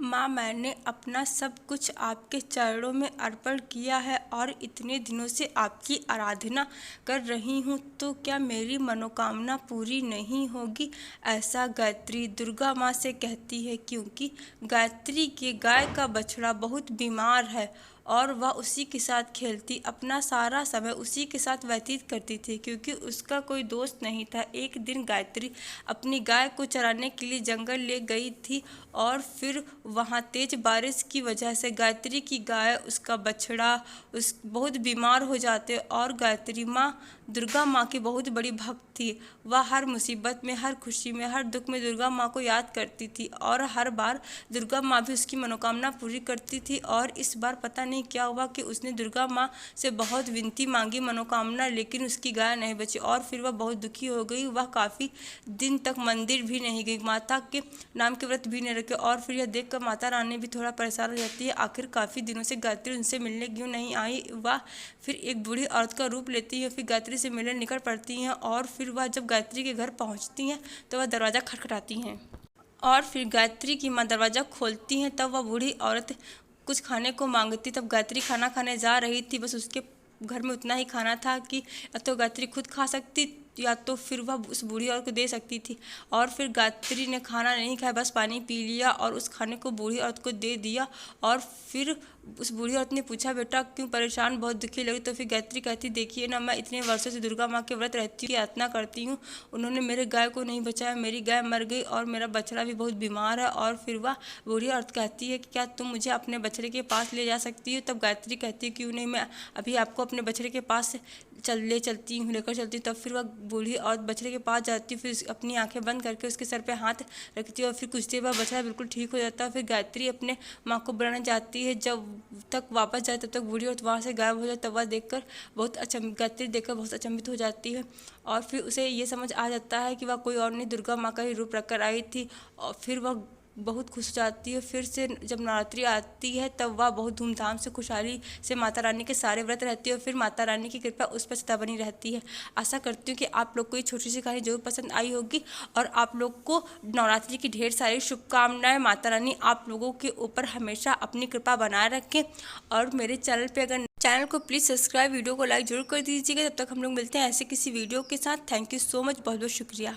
माँ, मैंने अपना सब कुछ आपके चरणों में अर्पण किया है और इतने दिनों से आपकी आराधना कर रही हूँ, तो क्या मेरी मनोकामना पूरी नहीं होगी? ऐसा गायत्री दुर्गा माँ से कहती है, क्योंकि गायत्री के गाय का बछड़ा बहुत बीमार है और वह उसी के साथ खेलती, अपना सारा समय उसी के साथ व्यतीत करती थी, क्योंकि उसका कोई दोस्त नहीं था। एक दिन गायत्री अपनी गाय को चराने के लिए जंगल ले गई थी और फिर वहाँ तेज बारिश की वजह से गायत्री की गाय, उसका बछड़ा बहुत बीमार हो जाते और गायत्री माँ दुर्गा माँ की बहुत बड़ी भक्त थी। वह हर मुसीबत में, हर खुशी में, हर दुख में दुर्गा माँ को याद करती थी और हर बार दुर्गा माँ भी उसकी मनोकामना पूरी करती थी। और इस बार पता नहीं क्या हुआ कि उसने दुर्गा माँ से बहुत विनती मांगी, मनोकामना, लेकिन उसकी गाय नहीं बची और फिर वह बहुत दुखी हो गई। वह काफ़ी दिन तक मंदिर भी नहीं गई, माता के नाम के व्रत भी नहीं रखे और फिर यह देखकर माता रानी भी थोड़ा परेशान हो जाती है। आखिर काफ़ी दिनों से गायत्री उनसे मिलने क्यों नहीं आई? वह फिर एक बूढ़ी औरत का रूप लेती है, फिर गायत्री से मिलने निकल पड़ती हैं और फिर वह जब गायत्री के घर पहुंचती हैं तो वह दरवाज़ा खटखटाती हैं और फिर गायत्री की माँ दरवाज़ा खोलती हैं। तब वह बूढ़ी औरत कुछ खाने को मांगती। तब गायत्री खाना खाने जा रही थी, बस उसके घर में उतना ही खाना था कि या तो गायत्री खुद खा सकती या तो फिर वह उस बूढ़ी औरत को दे सकती थी। और फिर गायत्री ने खाना नहीं खाया, बस पानी पी लिया और उस खाने को बूढ़ी औरत को दे दिया। और फिर उस बूढ़ी औरत ने पूछा, बेटा क्यों परेशान, बहुत दुखी लगी? तो फिर गायत्री कहती, देखिए ना, मैं इतने वर्षों से दुर्गा माँ के व्रत रहती हूँ, यातना करती हूँ, उन्होंने मेरे गाय को नहीं बचाया, मेरी गाय मर गई और मेरा बछड़ा भी बहुत बीमार है। और फिर वह बूढ़ी औरत कहती है कि क्या तुम मुझे अपने बछड़े के पास ले जा सकती हो? तब गायत्री कहती है, क्यों नहीं, मैं अभी आपको अपने बछड़े के पास चलती हूँ, लेकर चलती हूँ। तब फिर वह बूढ़ी औरत बछड़े के पास जाती है, फिर अपनी आंखें बंद करके उसके सर पे हाथ रखती है और फिर कुछ देर बाद बछड़ा बिल्कुल ठीक हो जाता है। फिर गायत्री अपने माँ को बुलाने जाती है, जब तक वापस जाए तब तक बूढ़ी औरत वहाँ से गायब हो जाए। तब वह देखकर गायत्री देखकर बहुत अचंभित हो जाती है और फिर उसे ये समझ आ जाता है कि वह कोई और नहीं, दुर्गा माँ का ही रूप रखकर आई थी। और फिर वह बहुत खुश हो जाती है। फिर से जब नवरात्रि आती है तब वह बहुत धूमधाम से, खुशहाली से माता रानी के सारे व्रत रहती है और फिर माता रानी की कृपा उस पर सदा बनी रहती है। आशा करती हूँ कि आप लोग को ये छोटी सी कहानी जरूर पसंद आई होगी और आप लोग को नवरात्रि की ढेर सारी शुभकामनाएं। माता रानी आप लोगों के ऊपर हमेशा अपनी कृपा बनाए रखें। और मेरे चैनल पे अगर चैनल को प्लीज़ सब्सक्राइब, वीडियो को लाइक जरूर कर दीजिएगा। तब तक हम लोग मिलते हैं ऐसे किसी वीडियो के साथ। थैंक यू सो मच, बहुत बहुत शुक्रिया।